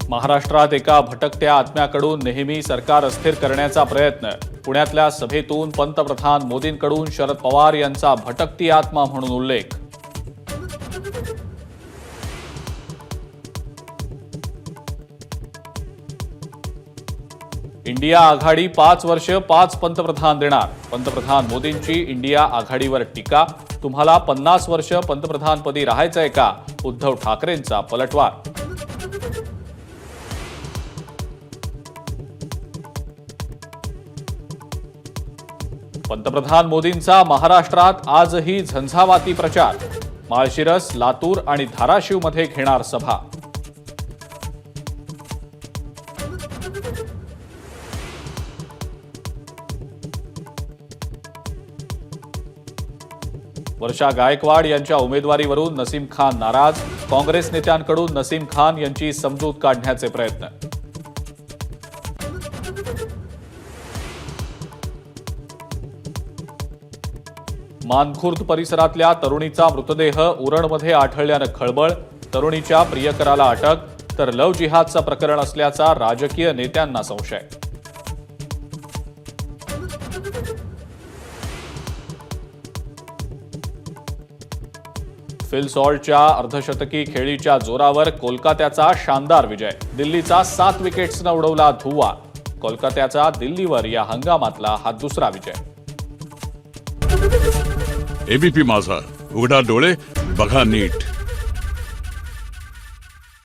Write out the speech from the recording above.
महाराष्ट्रात एका भटकत्या आत्म्याकडून नेहमी सरकार अस्थिर करण्याचा प्रयत्न। पुण्यातल्या सभेतून पंतप्रधान मोदींकडून शरद पवार यांचा भटकती आत्मा म्हणून उल्लेख। इंडिया आघाडी 5 वर्ष 5 पंतप्रधान देणार। पंतप्रधान मोदींची इंडिया आघाडीवर टीका। तुम्हाला 50 वर्ष पंतप्रधानपदी राहायचंय का? उद्धव ठाकरेंचा पलटवार। पंतप्रधान मोदींचा महाराष्ट्रात आजही झंझावाती प्रचार। माळशिरस, लातूर आणि धाराशिवमध्ये घेणार सभा। वर्षा गायकवाड यांच्या उमेदवारीवरून नसीम खान नाराज। काँग्रेस नेत्यांकडून नसीम खान यांची समजूत काढण्याचे प्रयत्न। मानखुर्द परिसरातल्या तरुणीचा मृतदेह उरणमध्ये आढळल्यानं खळबळ। तरुणीच्या प्रियकराला अटक, तर लव्ह जिहादचं प्रकरण असल्याचा राजकीय नेत्यांना संशय। फिल सॉल्टच्या अर्धशतकी खेळीच्या जोरावर कोलकात्याचा शानदार विजय। दिल्लीचा 7 विकेट्सनं उडवला धुव्वा। कोलकात्याचा दिल्लीवर या हंगामातला हा दुसरा विजय। एबीपी माझा, उघडा डोळे बघा नीट।